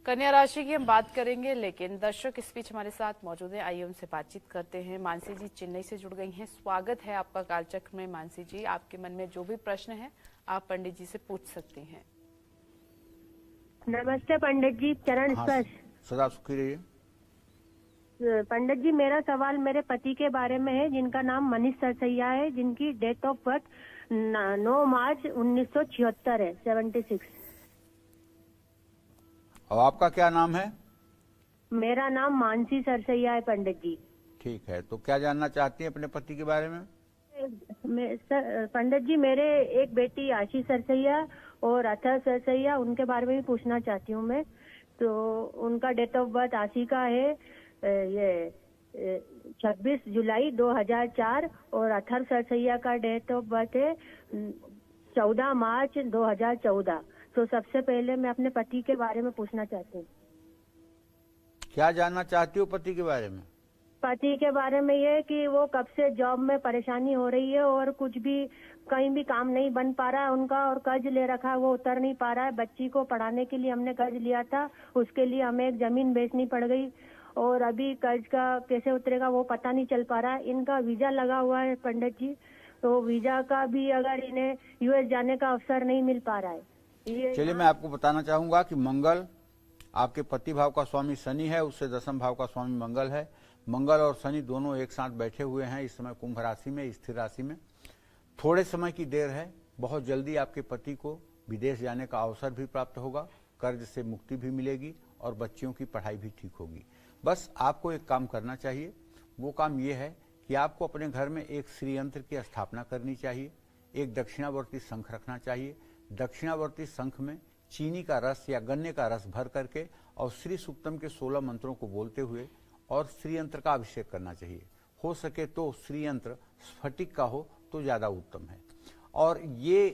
कन्या राशि की हम बात करेंगे, लेकिन दर्शक इस बीच हमारे साथ मौजूद हैं। आइए उनसे बातचीत करते हैं। मानसी जी चेन्नई से जुड़ गई हैं। स्वागत है आपका कालचक्र में। मानसी जी, आपके मन में जो भी प्रश्न है आप पंडित जी से पूछ सकती हैं। नमस्ते पंडित जी, चरण स्पर्श। सदा सुखी रहिए। पंडित जी, मेरा सवाल मेरे पति के बारे में है, जिनका नाम मनीष सरसैया है, जिनकी डेट ऑफ बर्थ 9 मार्च 1976 है, 76। और आपका क्या नाम है? मेरा नाम मानसी सरसैया है पंडित जी। ठीक है, तो क्या जानना चाहती हैं अपने पति के बारे में? पंडित जी, मेरे एक बेटी आशी सरसैया और अथर सरसैया, उनके बारे में भी पूछना चाहती हूँ मैं। तो उनका डेट ऑफ बर्थ आशी का है ये 26 जुलाई 2004 और अथर सरसैया का डेट ऑफ बर्थ है 14 मार्च 2014। तो सबसे पहले मैं अपने पति के बारे में पूछना चाहती हूँ। क्या जानना चाहती हो पति के बारे में? पति के बारे में ये कि वो कब से जॉब में परेशानी हो रही है और कुछ भी कहीं भी काम नहीं बन पा रहा है उनका, और कर्ज ले रखा है वो उतर नहीं पा रहा है। बच्ची को पढ़ाने के लिए हमने कर्ज लिया था, उसके लिए हमें एक जमीन बेचनी पड़ गई और अभी कर्ज का कैसे उतरेगा वो पता नहीं चल पा रहा है। इनका वीजा लगा हुआ है पंडित जी, तो वीजा का भी अगर इन्हें यूएस जाने का अवसर नहीं मिल पा रहा है। चलिए, मैं आपको बताना चाहूंगा कि मंगल आपके पति भाव का स्वामी शनि है, उससे दशम भाव का स्वामी मंगल है। मंगल और शनि दोनों एक साथ बैठे हुए हैं इस समय कुंभ राशि में, स्थिर राशि में। थोड़े समय की देर है, बहुत जल्दी आपके पति को विदेश जाने का अवसर भी प्राप्त होगा, कर्ज से मुक्ति भी मिलेगी और बच्चियों की पढ़ाई भी ठीक होगी। बस आपको एक काम करना चाहिए। वो काम ये है कि आपको अपने घर में एक श्री यंत्र की स्थापना करनी चाहिए, एक दक्षिणावर्ती शंख रखना चाहिए। दक्षिणावर्ती शंख में चीनी का रस या गन्ने का रस भर करके और श्री सूक्तम के 16 मंत्रों को बोलते हुए और श्री यंत्र का अभिषेक करना चाहिए। हो सके तो श्री यंत्र स्फटिक का हो तो ज्यादा उत्तम है। और ये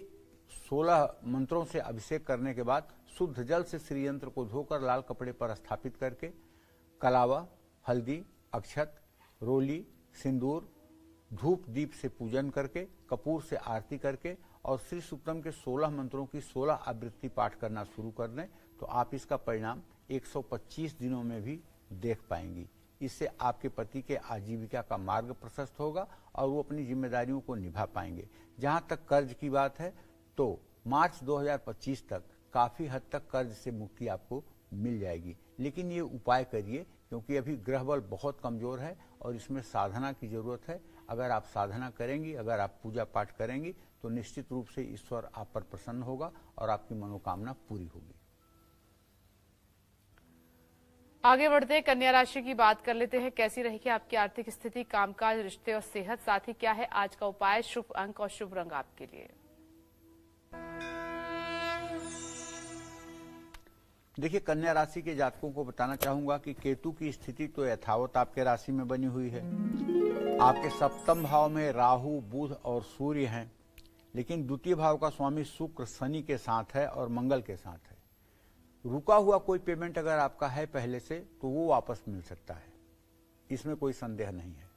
16 मंत्रों से अभिषेक करने के बाद शुद्ध जल से श्री यंत्र को धोकर लाल कपड़े पर स्थापित करके कलावा, हल्दी, अक्षत, रोली, सिंदूर, धूप दीप से पूजन करके, कपूर से आरती करके और श्री सूक्तम के 16 मंत्रों की 16 आवृत्ति पाठ करना शुरू कर दें तो आप इसका परिणाम 125 दिनों में भी देख पाएंगी। इससे आपके पति के आजीविका का मार्ग प्रशस्त होगा और वो अपनी जिम्मेदारियों को निभा पाएंगे। जहां तक कर्ज की बात है तो मार्च 2025 तक काफी हद तक कर्ज से मुक्ति आपको मिल जाएगी। लेकिन ये उपाय करिए क्योंकि अभी ग्रह बल बहुत कमजोर है और इसमें साधना की जरूरत है। अगर आप साधना करेंगी, अगर आप पूजा पाठ करेंगी तो निश्चित रूप से ईश्वर आप पर प्रसन्न होगा और आपकी मनोकामना पूरी होगी। आगे बढ़ते हैं, कन्या राशि की बात कर लेते हैं। कैसी रहेगी आपकी आर्थिक स्थिति, कामकाज, रिश्ते और सेहत, साथ ही क्या है आज का उपाय, शुभ अंक और शुभ रंग आपके लिए? देखिए, कन्या राशि के जातकों को बताना चाहूंगा कि केतु की स्थिति तो यथावत आपके राशि में बनी हुई है। आपके सप्तम भाव में राहु, बुध और सूर्य हैं, लेकिन द्वितीय भाव का स्वामी शुक्र शनि के साथ है और मंगल के साथ है। रुका हुआ कोई पेमेंट अगर आपका है पहले से तो वो वापस मिल सकता है, इसमें कोई संदेह नहीं है।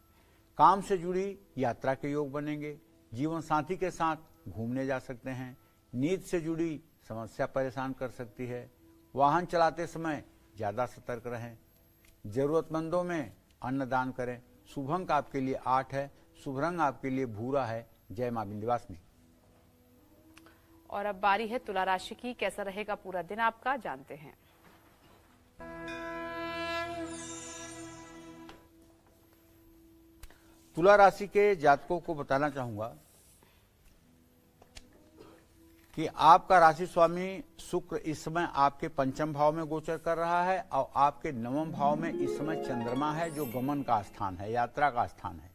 काम से जुड़ी यात्रा के योग बनेंगे, जीवन साथी के साथ घूमने जा सकते हैं। नींद से जुड़ी समस्या परेशान कर सकती है। वाहन चलाते समय ज्यादा सतर्क रहें। जरूरतमंदों में अन्न दान करें। शुभ अंक आपके लिए 8 है, शुभ रंग आपके लिए भूरा है। जय मां विंध्यवासिनी। और अब बारी है तुला राशि की। कैसा रहेगा पूरा दिन आपका, जानते हैं। तुला राशि के जातकों को बताना चाहूंगा कि आपका राशि स्वामी शुक्र इस समय आपके पंचम भाव में गोचर कर रहा है और आपके नवम भाव में इस समय चंद्रमा है, जो गमन का स्थान है, यात्रा का स्थान है।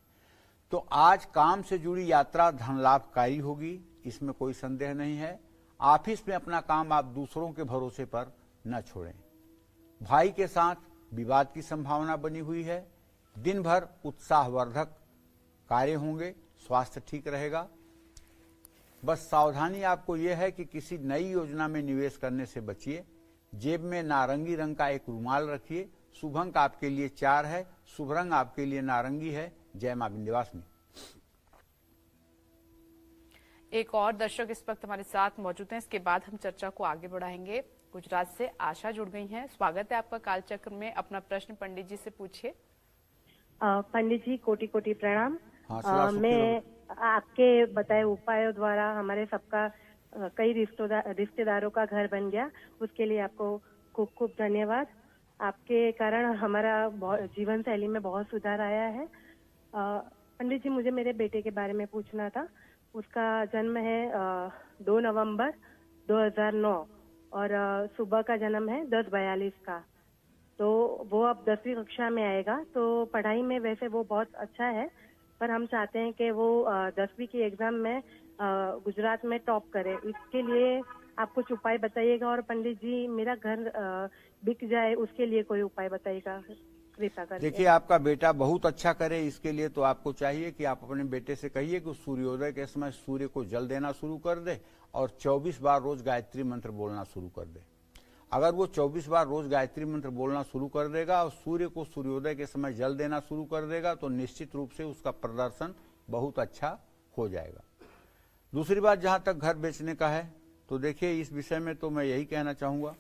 तो आज काम से जुड़ी यात्रा धन लाभकारी होगी, इसमें कोई संदेह नहीं है। ऑफिस में अपना काम आप दूसरों के भरोसे पर न छोड़ें। भाई के साथ विवाद की संभावना बनी हुई है। दिन भर उत्साहवर्धक कार्य होंगे, स्वास्थ्य ठीक रहेगा। बस सावधानी आपको यह है कि किसी नई योजना में निवेश करने से बचिए। जेब में नारंगी रंग का एक रुमाल रखिए। शुभ अंक आपके लिए 4 है, शुभ रंग आपके लिए नारंगी है। जय मां विंध्यवासिनी। एक और दर्शक इस वक्त हमारे साथ मौजूद हैं, इसके बाद हम चर्चा को आगे बढ़ाएंगे। गुजरात से आशा जुड़ गई हैं। स्वागत है आपका कालचक्र में। अपना प्रश्न पंडित जी से पूछिए। पंडित जी कोटि कोटि प्रणाम। हाँ, मैं आपके बताए उपायों द्वारा हमारे सबका कई रिश्तेदारों का घर बन गया, उसके लिए आपको खूब खूब धन्यवाद। आपके कारण हमारा जीवन शैली में बहुत सुधार आया है। पंडित जी मुझे मेरे बेटे के बारे में पूछना था। उसका जन्म है 2 नवंबर 2009 और सुबह का जन्म है 10:42 का। तो वो अब 10वीं कक्षा में आएगा। तो पढ़ाई में वैसे वो बहुत अच्छा है, पर हम चाहते हैं कि वो 10वीं की एग्जाम में गुजरात में टॉप करे। इसके लिए आप कुछ उपाय बताइएगा। और पंडित जी मेरा घर बिक जाए उसके लिए कोई उपाय बताइएगा कृपा करके। देखिए, आपका बेटा बहुत अच्छा करे, इसके लिए तो आपको चाहिए कि आप अपने बेटे से कहिए कि सूर्योदय के समय सूर्य को जल देना शुरू कर दे और 24 बार रोज गायत्री मंत्र बोलना शुरू कर दे। अगर वो 24 बार रोज गायत्री मंत्र बोलना शुरू कर देगा और सूर्य को सूर्योदय के समय जल देना शुरू कर देगा तो निश्चित रूप से उसका प्रदर्शन बहुत अच्छा हो जाएगा। दूसरी बात, जहां तक घर बेचने का है, तो देखिए इस विषय में तो मैं यही कहना चाहूंगा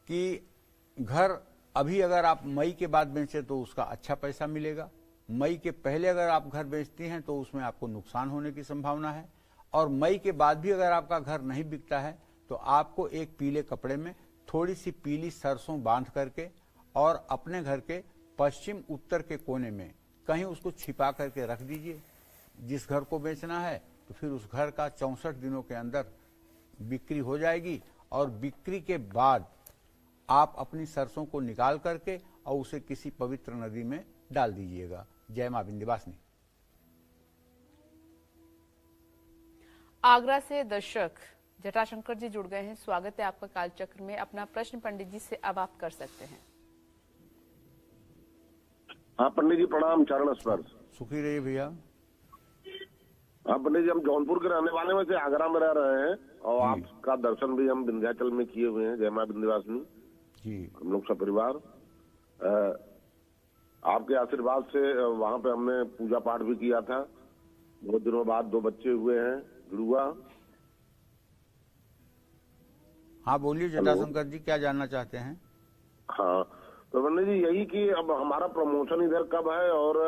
कि घर अभी अगर आप मई के बाद बेचें तो उसका अच्छा पैसा मिलेगा। मई के पहले अगर आप घर बेचती हैं तो उसमें आपको नुकसान होने की संभावना है। और मई के बाद भी अगर आपका घर नहीं बिकता है तो आपको एक पीले कपड़े में थोड़ी सी पीली सरसों बांध करके और अपने घर के पश्चिम उत्तर के कोने में कहीं उसको छिपा करके रख दीजिए। जिस घर को बेचना है तो फिर उस घर का 64 दिनों के अंदर बिक्री हो जाएगी और बिक्री के बाद आप अपनी सरसों को निकाल करके और उसे किसी पवित्र नदी में डाल दीजिएगा। जय मां विंध्यवासिनी। आगरा से दर्शक जटाशंकर जी जुड़ गए हैं। स्वागत है आपका कालचक्र में। अपना प्रश्न पंडित जी से अब आप कर सकते हैं। हाँ पंडित जी प्रणाम, चरण स्पर्श। सुखी रहिए भैया। हाँ पंडित जी, हम जौनपुर के रहने वाले में से आगरा में रह रहे हैं और आपका दर्शन भी हम विंध्याचल में किए हुए हैं। जय मां विंध्यवासिनी जी। हम लोग सब परिवार आपके आशीर्वाद से वहाँ पे हमने पूजा पाठ भी किया था। बहुत दिनों बाद 2 बच्चे हुए हैं जुड़ुआ। हाँ बोलिए जटाशंकर जी, क्या जानना चाहते हैं? हाँ तो पंडित जी यही कि अब हमारा प्रमोशन इधर कब है और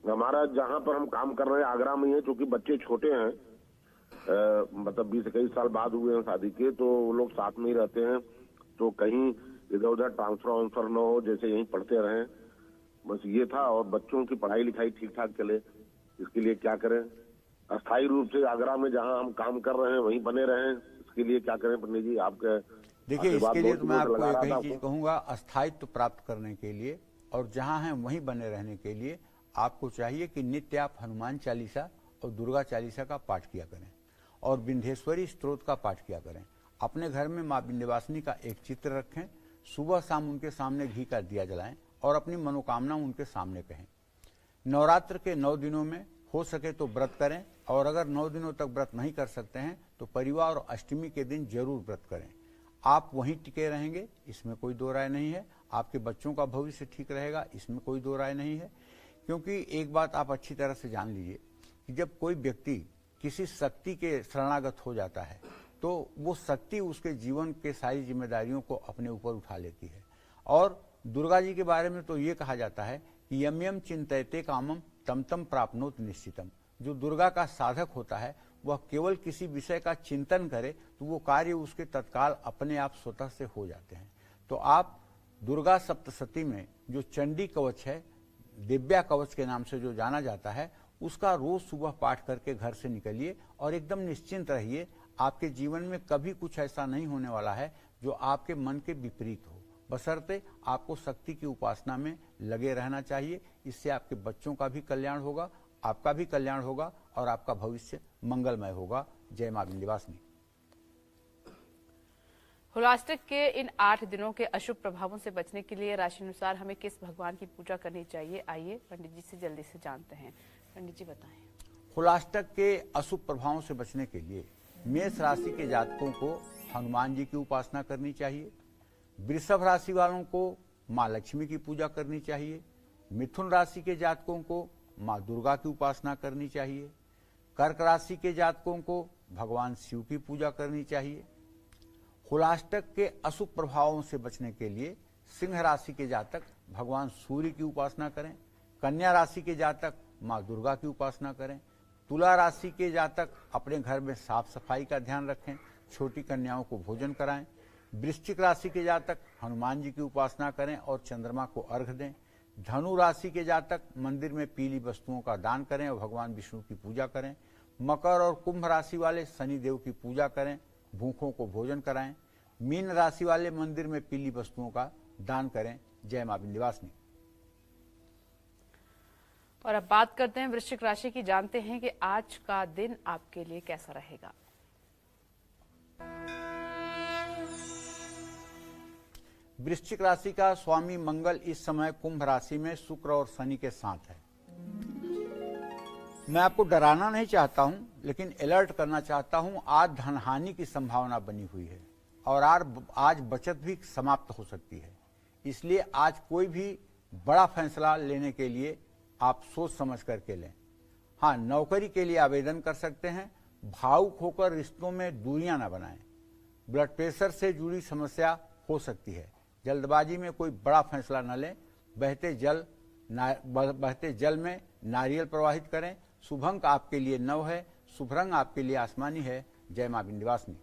हमारा जहाँ पर हम काम कर रहे हैं आगरा में ही है, क्योंकि बच्चे छोटे हैं, मतलब 20-21 साल बाद हुए हैं शादी के, तो वो लोग साथ में ही रहते हैं। तो कहीं इधर उधर ट्रांसफर न हो, जैसे यहीं पढ़ते रहें, बस ये था। और बच्चों की पढ़ाई लिखाई ठीक ठाक चले, इसके लिए क्या करें? अस्थायी रूप से आगरा में जहाँ हम काम कर रहे हैं वहीं बने रहें, इसके लिए क्या करें पंडित जी? आपके देखिए, इसके लिए तो मैं आपको एक ही चीज कहूंगा, अस्थायित्व प्राप्त करने के लिए और जहाँ हैं वहीं बने रहने के लिए आपको चाहिए कि नित्य आप हनुमान चालीसा और दुर्गा चालीसा का पाठ किया करें और विंध्येश्वरी स्तोत्र का पाठ किया करें। अपने घर में माँ विंध्यवासिनी का एक चित्र रखें, सुबह शाम उनके सामने घी का दिया जलाएं और अपनी मनोकामना उनके सामने कहें। नवरात्र के 9 दिनों में हो सके तो व्रत करें और अगर 9 दिनों तक व्रत नहीं कर सकते हैं तो परिवार और अष्टमी के दिन जरूर व्रत करें। आप वहीं टिके रहेंगे, इसमें कोई दो राय नहीं है। आपके बच्चों का भविष्य ठीक रहेगा, इसमें कोई दो राय नहीं है। क्योंकि एक बात आप अच्छी तरह से जान लीजिए कि जब कोई व्यक्ति किसी शक्ति के शरणागत हो जाता है तो वो शक्ति उसके जीवन के सारी जिम्मेदारियों को अपने ऊपर उठा लेती है। और दुर्गा जी के बारे में तो ये कहा जाता है कि यम यम चिंतयते कामम तम तम प्राप्नोत निश्चितम। जो दुर्गा का साधक होता है वह केवल किसी विषय का चिंतन करे तो वो कार्य उसके तत्काल अपने आप स्वतः से हो जाते हैं। तो आप दुर्गा सप्तशती में जो चंडी कवच है, दिव्या कवच के नाम से जो जाना जाता है, उसका रोज सुबह पाठ करके घर से निकलिए और एकदम निश्चिंत रहिए। आपके जीवन में कभी कुछ ऐसा नहीं होने वाला है जो आपके मन के विपरीत हो, बशर्ते आपको शक्ति की उपासना में लगे रहना चाहिए। इससे आपके बच्चों का भी कल्याण होगा, आपका भी कल्याण होगा और आपका भविष्य मंगलमय होगा। जय मां विंध्यवासिनी। होलाष्टक के इन 8 दिनों के अशुभ प्रभावों से बचने के लिए राशि अनुसार हमें किस भगवान की पूजा करनी चाहिए? आइए पंडित जी से जल्दी से जानते हैं। पंडित जी बताएं। होलाष्टक के अशुभ प्रभावों से बचने के लिए मेष राशि के जातकों को हनुमान जी की उपासना करनी चाहिए। वृषभ राशि वालों को माँ लक्ष्मी की पूजा करनी चाहिए। मिथुन राशि के जातकों को माँ दुर्गा की उपासना करनी चाहिए। कर्क राशि के जातकों को भगवान शिव की पूजा करनी चाहिए। हुलाष्टक के अशुभ प्रभावों से बचने के लिए सिंह राशि के जातक भगवान सूर्य की उपासना करें। कन्या राशि के जातक माँ दुर्गा की उपासना करें। तुला राशि के जातक अपने घर में साफ सफाई का ध्यान रखें, छोटी कन्याओं को भोजन कराएं। वृश्चिक राशि के जातक हनुमान जी की उपासना करें और चंद्रमा को अर्घ दें। धनु राशि के जातक मंदिर में पीली वस्तुओं का दान करें और भगवान विष्णु की पूजा करें। मकर और कुंभ राशि वाले शनि देव की पूजा करें, भूखों को भोजन कराएं। मीन राशि वाले मंदिर में पीली वस्तुओं का दान करें। जय मां विंध्यवासिनी। और अब बात करते हैं वृश्चिक राशि की। जानते हैं कि आज का दिन आपके लिए कैसा रहेगा। वृश्चिक राशि का स्वामी मंगल इस समय कुंभ राशि में शुक्र और शनि के साथ है। मैं आपको डराना नहीं चाहता हूं, लेकिन अलर्ट करना चाहता हूं। आज धनहानि की संभावना बनी हुई है और आज बचत भी समाप्त हो सकती है। इसलिए आज कोई भी बड़ा फैसला लेने के लिए आप सोच समझ करके लें। हाँ, नौकरी के लिए आवेदन कर सकते हैं। भावुक होकर रिश्तों में दूरियां न बनाएं। ब्लड प्रेशर से जुड़ी समस्या हो सकती है। जल्दबाजी में कोई बड़ा फैसला न लें। बहते जल में नारियल प्रवाहित करें। शुभ अंक आपके लिए 9 है। शुभ रंग आपके लिए आसमानी है। जय मां विंध्यवासिनी।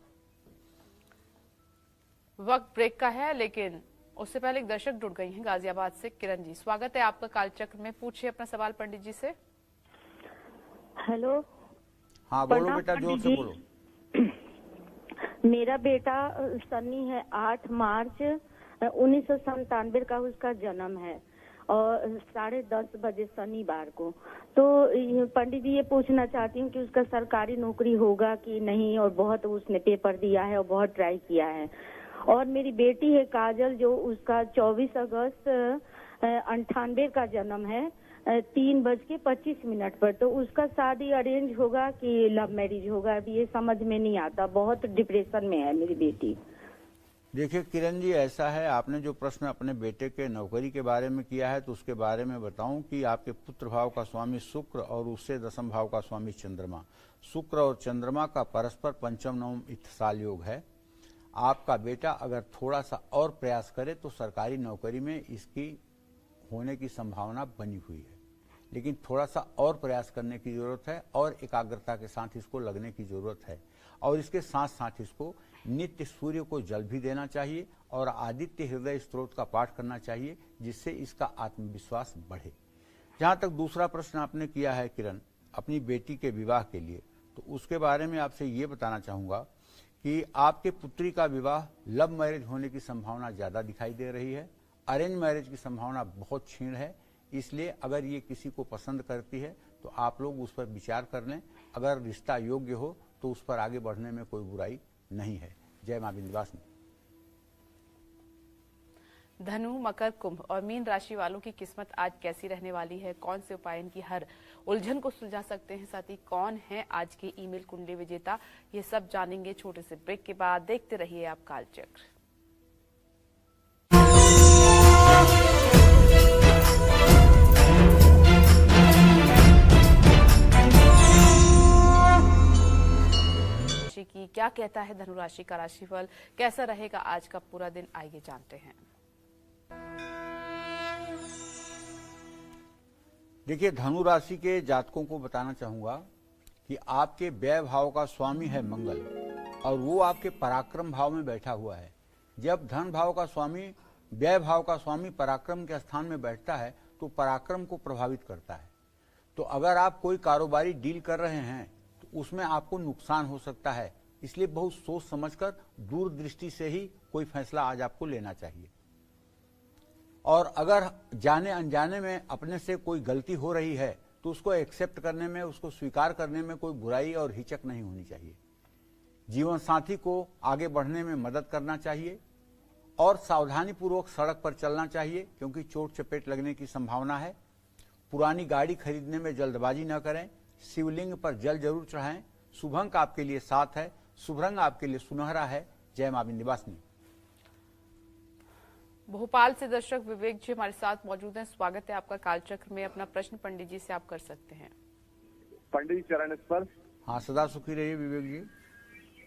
वक्त ब्रेक का है, लेकिन उससे पहले एक दर्शक जुड़ गई हैं गाजियाबाद से। किरण जी, स्वागत है आपका कालचक्र में। पूछिए अपना सवाल पंडित जी से। हेलो। हाँ बोलो बेटा, जोर से बोलो। मेरा बेटा सन्नी है, 8 मार्च 1997 का उसका जन्म है और 10:30 बजे शनिवार को। तो पंडित जी ये पूछना चाहती हूँ कि उसका सरकारी नौकरी होगा कि नहीं, और बहुत उसने पेपर दिया है और बहुत ट्राई किया है। और मेरी बेटी है काजल, जो उसका 24 अगस्त 98 का जन्म है, 3:25 पर। तो उसका शादी अरेंज होगा कि लव मैरिज होगा, अभी ये समझ में नहीं आता। बहुत डिप्रेशन में है मेरी बेटी। देखिए किरण जी, ऐसा है, आपने जो प्रश्न अपने बेटे के नौकरी के बारे में किया है, तो उसके बारे में बताऊं कि आपके पुत्र भाव का स्वामी शुक्र और उससे दशम भाव का स्वामी चंद्रमा, शुक्र और चंद्रमा का परस्पर पंचम नवम इत्तिसाल योग है। आपका बेटा अगर थोड़ा सा और प्रयास करे तो सरकारी नौकरी में इसकी होने की संभावना बनी हुई है, लेकिन थोड़ा सा और प्रयास करने की जरूरत है और एकाग्रता के साथ इसको लगने की जरूरत है। और इसके साथ साथ इसको नित्य सूर्य को जल भी देना चाहिए और आदित्य हृदय स्त्रोत का पाठ करना चाहिए, जिससे इसका आत्मविश्वास बढ़े। जहां तक दूसरा प्रश्न आपने किया है किरण, अपनी बेटी के विवाह के लिए, तो उसके बारे में आपसे ये बताना चाहूंगा कि आपके पुत्री का विवाह लव मैरिज होने की संभावना ज्यादा दिखाई दे रही है। अरेंज मैरिज की संभावना बहुत क्षीण है। इसलिए अगर ये किसी को पसंद करती है तो आप लोग उस पर विचार कर लें। अगर रिश्ता योग्य हो तो उस पर आगे बढ़ने में कोई बुराई नहीं है। जय मां विंध्यवासिनी। धनु, मकर, कुंभ और मीन राशि वालों की किस्मत आज कैसी रहने वाली है? कौन से उपाय इनकी हर उलझन को सुलझा सकते हैं? साथ ही कौन है आज के ईमेल कुंडली विजेता? ये सब जानेंगे छोटे से ब्रेक के बाद। देखते रहिए आप कालचक्र। की क्या कहता है धनु राशि का राशिफल, कैसा रहेगा आज का पूरा दिन, आइए जानते हैं। देखिए, धनु राशि के जातकों को बताना चाहूंगा कि आपके व्यय भाव का स्वामी है मंगल और वो आपके पराक्रम भाव में बैठा हुआ है। जब धन भाव का स्वामी, व्यय भाव का स्वामी पराक्रम के स्थान में बैठता है तो पराक्रम को प्रभावित करता है। तो अगर आप कोई कारोबारी डील कर रहे हैं तो उसमें आपको नुकसान हो सकता है। इसलिए बहुत सोच समझकर दूरदृष्टि से ही कोई फैसला आज आपको लेना चाहिए। और अगर जाने अनजाने में अपने से कोई गलती हो रही है तो उसको एक्सेप्ट करने में, उसको स्वीकार करने में कोई बुराई और हिचक नहीं होनी चाहिए। जीवन साथी को आगे बढ़ने में मदद करना चाहिए और सावधानी पूर्वक सड़क पर चलना चाहिए, क्योंकि चोट चपेट लगने की संभावना है। पुरानी गाड़ी खरीदने में जल्दबाजी न करें। शिवलिंग पर जल जरूर चढ़ाएं। शुभ अंक आपके लिए 7 है। शुभ रंग आपके लिए सुनहरा है। जय मां विंध्यवासिनी। भोपाल से दर्शक विवेक जी हमारे साथ मौजूद हैं। स्वागत है आपका कालचक्र में। अपना प्रश्न पंडित जी से आप कर सकते हैं। पंडित जी चरण स्पर्श। हाँ, सदा सुखी रहिए विवेक जी।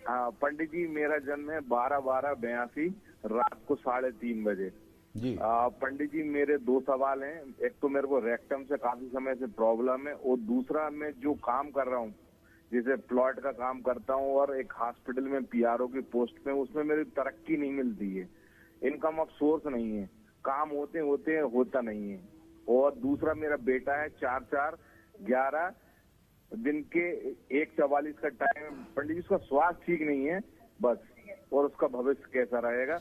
हाँ पंडित जी, मेरा जन्म है 12/12/82 रात को 3:30 बजे। जी पंडित जी, मेरे 2 सवाल हैं। एक तो मेरे को रेक्टम से काफी समय से प्रॉब्लम है, और दूसरा मैं जो काम कर रहा हूँ, जैसे प्लॉट का काम करता हूँ और एक हॉस्पिटल में पीआरओ की पोस्ट पे, उसमें मेरी तरक्की नहीं मिलती है, इनकम ऑफ सोर्स नहीं है, काम होते होते होता नहीं है। और दूसरा मेरा बेटा है 4/4/11 दिन के 1:44 का टाइम। पंडित जी, उसका स्वास्थ्य ठीक नहीं है बस, और उसका भविष्य कैसा रहेगा।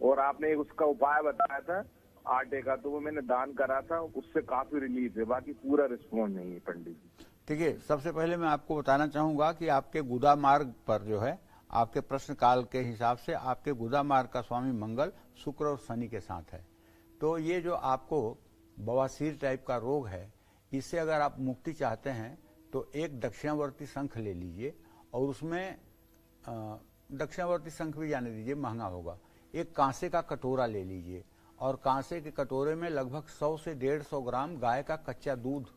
और आपने एक उसका उपाय बताया था आटे का, तो वो मैंने दान करा था, उससे काफी रिलीफ है, बाकी पूरा रिस्पॉन्स नहीं है पंडित जी। ठीक है, सबसे पहले मैं आपको बताना चाहूंगा कि आपके गुदा मार्ग पर जो है, आपके प्रश्न काल के हिसाब से आपके गुदा मार्ग का स्वामी मंगल शुक्र और शनि के साथ है। तो ये जो आपको बवासीर टाइप का रोग है, इससे अगर आप मुक्ति चाहते हैं तो एक दक्षिणावर्ती शंख ले लीजिए, और उसमें दक्षिणावर्ती शंख भी जाने दीजिए, महंगा होगा। एक कांसे का कटोरा ले लीजिए, और कांसे के कटोरे में लगभग 100 से 150 ग्राम गाय का कच्चा दूध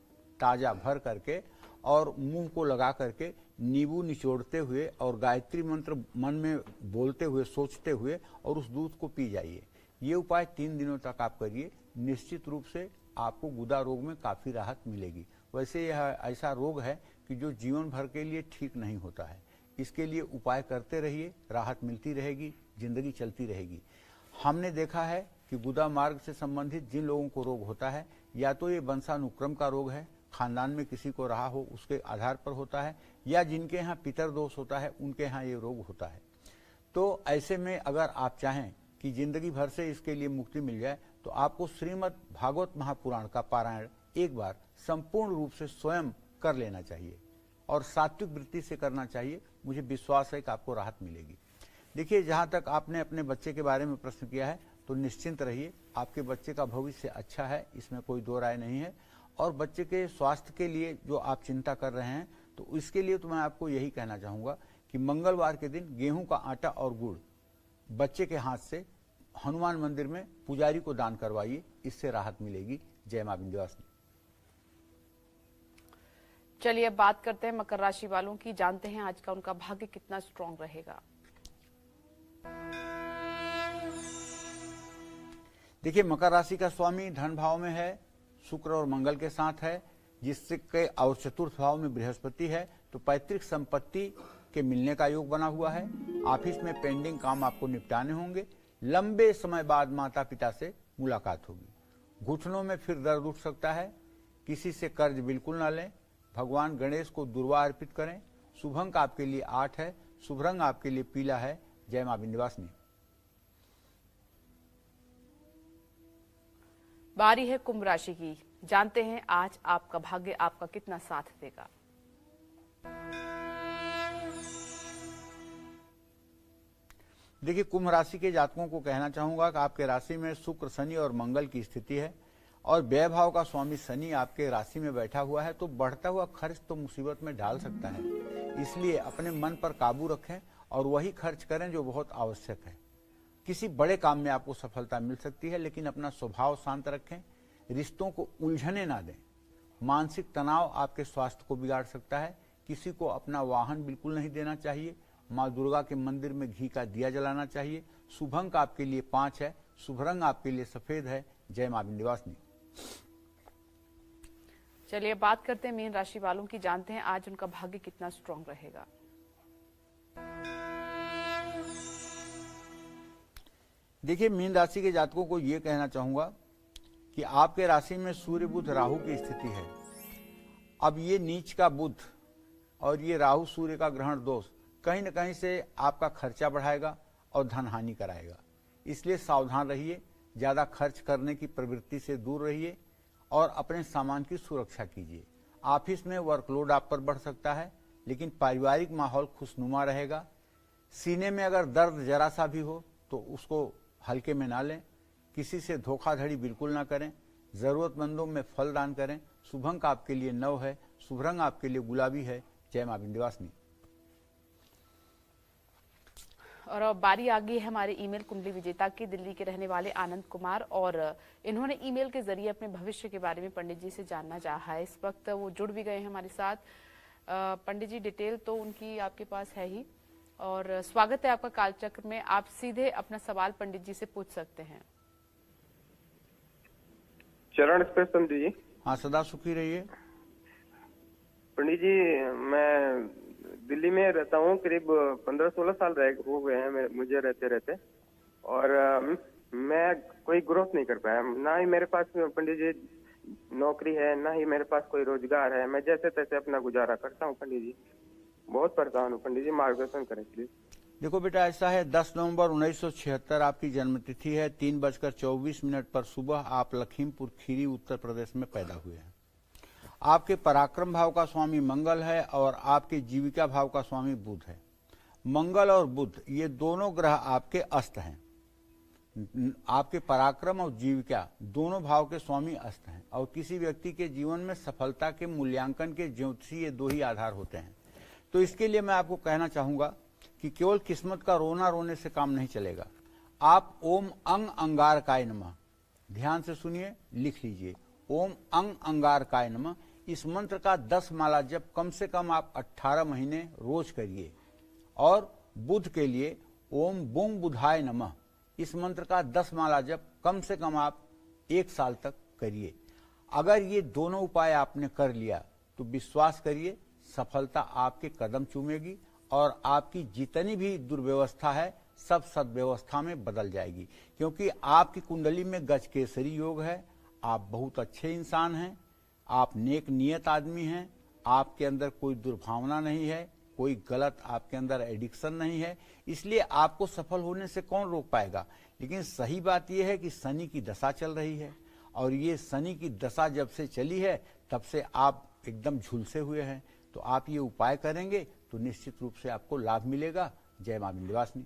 ताजा भर करके, और मुंह को लगा करके नींबू निचोड़ते हुए और गायत्री मंत्र मन में बोलते हुए, सोचते हुए, और उस दूध को पी जाइए। ये उपाय 3 दिनों तक आप करिए, निश्चित रूप से आपको गुदा रोग में काफी राहत मिलेगी। वैसे यह ऐसा रोग है कि जो जीवन भर के लिए ठीक नहीं होता है, इसके लिए उपाय करते रहिए, राहत मिलती रहेगी, जिंदगी चलती रहेगी। हमने देखा है कि गुदा मार्ग से संबंधित जिन लोगों को रोग होता है, या तो ये वंशानुक्रम का रोग है, खानदान में किसी को रहा हो उसके आधार पर होता है, या जिनके यहाँ पितर दोष होता है उनके यहाँ ये रोग होता है। तो ऐसे में अगर आप चाहें कि जिंदगी भर से इसके लिए मुक्ति मिल जाए, तो आपको श्रीमद् भागवत महापुराण का पारायण एक बार संपूर्ण रूप से स्वयं कर लेना चाहिए, और सात्विक वृत्ति से करना चाहिए। मुझे विश्वास है कि आपको राहत मिलेगी। देखिए, जहाँ तक आपने अपने बच्चे के बारे में प्रश्न किया है, तो निश्चिंत रहिए, आपके बच्चे का भविष्य अच्छा है, इसमें कोई दो राय नहीं है। और बच्चे के स्वास्थ्य के लिए जो आप चिंता कर रहे हैं, तो इसके लिए तो मैं आपको यही कहना चाहूँगा कि मंगलवार के दिन गेहूं का आटा और गुड़ बच्चे के हाथ से हनुमान मंदिर में पुजारी को दान करवाइए, इससे राहत मिलेगी। जय मां विंध्यवासिनी। चलिए अब बात करते हैं मकर राशि वालों की, जानते हैं आज का उनका भाग्य कितना स्ट्रांग रहेगा। देखिए, मकर राशि का स्वामी धन भाव में है, शुक्र और मंगल के साथ है, जिसके और चतुर्थ भाव में बृहस्पति है। तो पैतृक संपत्ति के मिलने का योग बना हुआ है। ऑफिस में पेंडिंग काम आपको निपटाने होंगे। लंबे समय बाद माता पिता से मुलाकात होगी। घुटनों में फिर दर्द उठ सकता है। किसी से कर्ज बिल्कुल ना लें। भगवान गणेश को दुर्वा अर्पित करें। शुभ अंक आपके लिए 8 है। शुभ रंग आपके लिए पीला है। जय मां विंध्यवासिनी। बारी है कुंभ राशि की, जानते हैं आज आपका भाग्य आपका कितना साथ देगा। देखिए, कुंभ राशि के जातकों को कहना चाहूंगा कि आपके राशि में शुक्र, शनि और मंगल की स्थिति है, और व्यय भाव का स्वामी शनि आपके राशि में बैठा हुआ है। तो बढ़ता हुआ खर्च तो मुसीबत में डाल सकता है, इसलिए अपने मन पर काबू रखें और वही खर्च करें जो बहुत आवश्यक है। किसी बड़े काम में आपको सफलता मिल सकती है, लेकिन अपना स्वभाव शांत रखें। रिश्तों को उलझने ना दें। मानसिक तनाव आपके स्वास्थ्य को बिगाड़ सकता है। किसी को अपना वाहन बिल्कुल नहीं देना चाहिए। माँ दुर्गा के मंदिर में घी का दिया जलाना चाहिए। शुभ अंक आपके लिए 5 है। शुभ रंग आपके लिए सफेद है। जय मां विंध्यवासिनी। चलिए बात करते हैं मीन राशि वालों की, जानते हैं आज उनका भाग्य कितना स्ट्रांग रहेगा। देखिए, मीन राशि के जातकों को यह कहना चाहूंगा कि आपके राशि में सूर्य बुध राहु की स्थिति है। अब ये नीच का बुध और ये राहु सूर्य का ग्रहण दोष कहीं न कहीं से आपका खर्चा बढ़ाएगा और धन हानि कराएगा। इसलिए सावधान रहिए। ज्यादा खर्च करने की प्रवृत्ति से दूर रहिए और अपने सामान की सुरक्षा कीजिए। ऑफिस में वर्कलोड आप पर बढ़ सकता है, लेकिन पारिवारिक माहौल खुशनुमा रहेगा। सीने में अगर दर्द जरा सा भी हो तो उसको हल्के में ना लें। किसी से धोखाधड़ी बिल्कुल ना करें। जरूरतमंदों में फल दान करें। शुभ अंक आपके लिए 9 है। शुभ रंग आपके लिए गुलाबी है। जय मां विंध्यवासिनी। और अब बारी आ गई है हमारे ईमेल कुंडली विजेता की, दिल्ली के रहने वाले आनंद कुमार, और इन्होंने ईमेल के जरिए अपने भविष्य के बारे में पंडित जी से जानना चाहा है। इस वक्त वो जुड़ भी गए हैं हमारे साथ। पंडित जी डिटेल तो उनकी आपके पास है ही, और स्वागत है आपका कालचक्र में। आप सीधे अपना सवाल पंडित जी से पूछ सकते हैं। चरण एक्सप्रेस पंडित जी। हाँ, सदा सुखी रहिए। पंडित जी, मैं दिल्ली में रहता हूँ, करीब 15-16 साल हो गए हैं मुझे रहते रहते, और मैं कोई ग्रोथ नहीं कर पाया। ना ही मेरे पास पंडित जी नौकरी है, ना ही मेरे पास कोई रोजगार है। मैं जैसे तैसे अपना गुजारा करता हूँ पंडित जी। बहुत परेशान हूँ पंडित जी, मार्गदर्शन करें प्लीज। देखो बेटा, ऐसा है 10 नवंबर 1976 आपकी जन्मतिथि है। 3:24 पर सुबह आप लखीमपुर खीरी उत्तर प्रदेश में पैदा हुए हैं। आपके पराक्रम भाव का स्वामी मंगल है और आपके जीविका भाव का स्वामी बुध है। मंगल और बुध ये दोनों ग्रह आपके अस्त हैं। आपके पराक्रम और जीविका दोनों भाव के स्वामी अस्त हैं, और किसी व्यक्ति के जीवन में सफलता के मूल्यांकन के ज्योतिषीय 2 ही आधार होते हैं। तो इसके लिए मैं आपको कहना चाहूंगा कि केवल किस्मत का रोना रोने से काम नहीं चलेगा। आप ओम अंग अंगारकाय नमः, ध्यान से सुनिए, लिख लीजिए, ओम अंग अंगारकाय नमः। इस मंत्र का 10 माला जप कम से कम आप 18 महीने रोज करिए। और बुध के लिए ओम बुंग बुधाय नमः, इस मंत्र का 10 माला जप कम से कम आप 1 साल तक करिए। अगर ये दोनों उपाय आपने कर लिया तो विश्वास करिए सफलता आपके कदम चूमेगी, और आपकी जितनी भी दुर्व्यवस्था है सब सद्व्यवस्था में बदल जाएगी। क्योंकि आपकी कुंडली में गजकेसरी योग है। आप बहुत अच्छे इंसान हैं, आप नेक नियत आदमी हैं, आपके अंदर कोई दुर्भावना नहीं है, कोई गलत आपके अंदर एडिक्शन नहीं है, इसलिए आपको सफल होने से कौन रोक पाएगा। लेकिन सही बात यह है कि शनि की दशा चल रही है, और ये शनि की दशा जब से चली है तब से आप एकदम झुलसे हुए हैं। तो आप ये उपाय करेंगे तो निश्चित रूप से आपको लाभ मिलेगा। जय मां विंध्यवासिनी।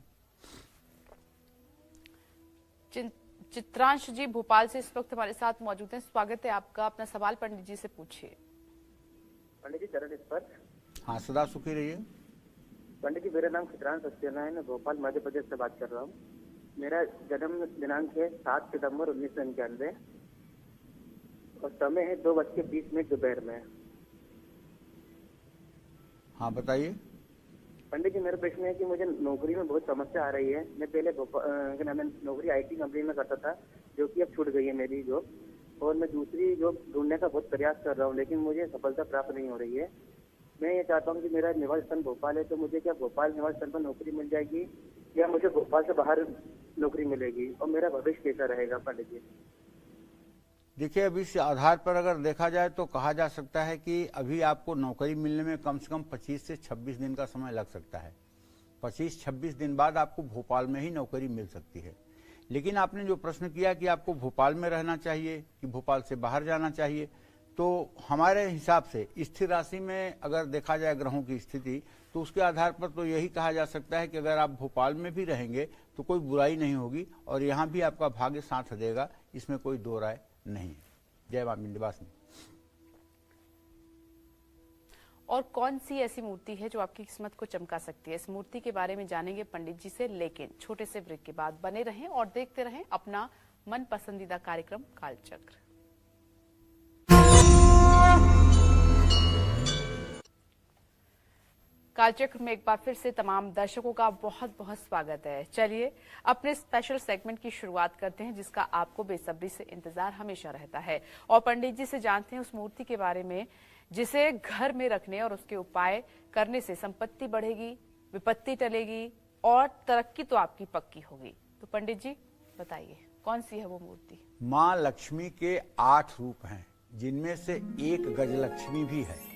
चित्रांश जी भोपाल से इस वक्त हमारे साथ मौजूद हैं। स्वागत है आपका, अपना सवाल पंडित जी से पूछिए। पंडित जी चरण स्पर्श। हाँ, सदा सुखी रहिए। पंडित जी, मेरा नाम चित्रांश सक्सेना है, मैं भोपाल मध्य प्रदेश से बात कर रहा हूँ। मेरा जन्म दिनांक है 7 सितंबर 1991 और समय है 2:20 दोपहर में। हाँ, बताइए। पंडित जी, मेरा प्रश्न है कि मुझे नौकरी में बहुत समस्या आ रही है। मैं पहले नौकरी IT कंपनी में करता था, जो कि अब छूट गई है मेरी जॉब, और मैं दूसरी जॉब ढूंढने का बहुत प्रयास कर रहा हूँ, लेकिन मुझे सफलता प्राप्त नहीं हो रही है। मैं ये चाहता हूँ कि मेरा निवास स्थान भोपाल है, तो मुझे क्या भोपाल निवास स्थान पर नौकरी मिल जाएगी, या मुझे भोपाल से बाहर नौकरी मिलेगी, और मेरा भविष्य कैसा रहेगा पंडित जी? देखिए, अभी इस आधार पर अगर देखा जाए तो कहा जा सकता है कि अभी आपको नौकरी मिलने में कम से कम 25 से 26 दिन का समय लग सकता है। 25-26 दिन बाद आपको भोपाल में ही नौकरी मिल सकती है। लेकिन आपने जो प्रश्न किया कि आपको भोपाल में रहना चाहिए कि भोपाल से बाहर जाना चाहिए, तो हमारे हिसाब से स्थिर राशि में अगर देखा जाए ग्रहों की स्थिति, तो उसके आधार पर तो यही कहा जा सकता है कि अगर आप भोपाल में भी रहेंगे तो कोई बुराई नहीं होगी, और यहाँ भी आपका भाग्य साथ देगा, इसमें कोई दो राय नहीं। जय मां विंध्यवासिनी। और कौन सी ऐसी मूर्ति है जो आपकी किस्मत को चमका सकती है, इस मूर्ति के बारे में जानेंगे पंडित जी से, लेकिन छोटे से ब्रेक के बाद। बने रहें और देखते रहें अपना मन पसंदीदा कार्यक्रम कालचक्र। कालचक्र में एक बार फिर से तमाम दर्शकों का बहुत बहुत स्वागत है। चलिए अपने स्पेशल सेगमेंट की शुरुआत करते हैं, जिसका आपको बेसब्री से इंतजार हमेशा रहता है, और पंडित जी से जानते हैं उस मूर्ति के बारे में जिसे घर में रखने और उसके उपाय करने से संपत्ति बढ़ेगी, विपत्ति टलेगी और तरक्की तो आपकी पक्की होगी। तो पंडित जी बताइए, कौन सी है वो मूर्ति? माँ लक्ष्मी के 8 रूप हैं, जिनमें से एक गजलक्ष्मी भी है।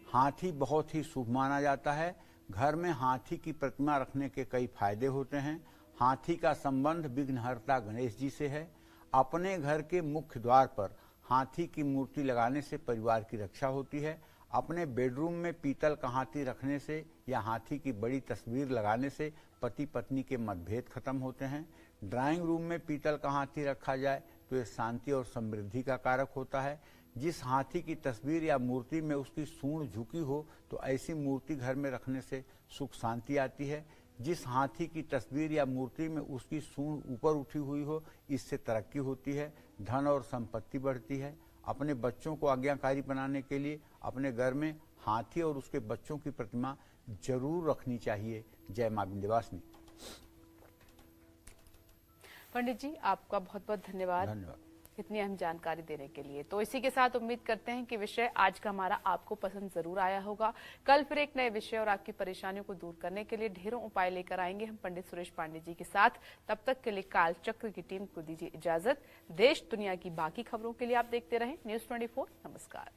हाथी बहुत ही शुभ माना जाता है। घर में हाथी की प्रतिमा रखने के कई फायदे होते हैं। हाथी का संबंध विघ्नहर्ता गणेश जी से है। अपने घर के मुख्य द्वार पर हाथी की मूर्ति लगाने से परिवार की रक्षा होती है। अपने बेडरूम में पीतल का हाथी रखने से या हाथी की बड़ी तस्वीर लगाने से पति पत्नी के मतभेद खत्म होते हैं। ड्राइंग रूम में पीतल का हाथी रखा जाए तो ये शांति और समृद्धि का कारक होता है। जिस हाथी की तस्वीर या मूर्ति में उसकी सूंड झुकी हो तो ऐसी मूर्ति घर में रखने से सुख शांति आती है। जिस हाथी की तस्वीर या मूर्ति में उसकी सूंड ऊपर उठी हुई हो, इससे तरक्की होती है, धन और संपत्ति बढ़ती है। अपने बच्चों को आज्ञाकारी बनाने के लिए अपने घर में हाथी और उसके बच्चों की प्रतिमा जरूर रखनी चाहिए। जय मां विंध्यवासिनी। पंडित जी, आपका बहुत बहुत धन्यवाद इतनी अहम जानकारी देने के लिए। तो इसी के साथ उम्मीद करते हैं कि विषय आज का हमारा आपको पसंद जरूर आया होगा। कल फिर एक नए विषय और आपकी परेशानियों को दूर करने के लिए ढेरों उपाय लेकर आएंगे हम पंडित सुरेश पांडे जी के साथ। तब तक के लिए काल चक्र की टीम को दीजिए इजाजत। देश दुनिया की बाकी खबरों के लिए आप देखते रहें News 24। नमस्कार।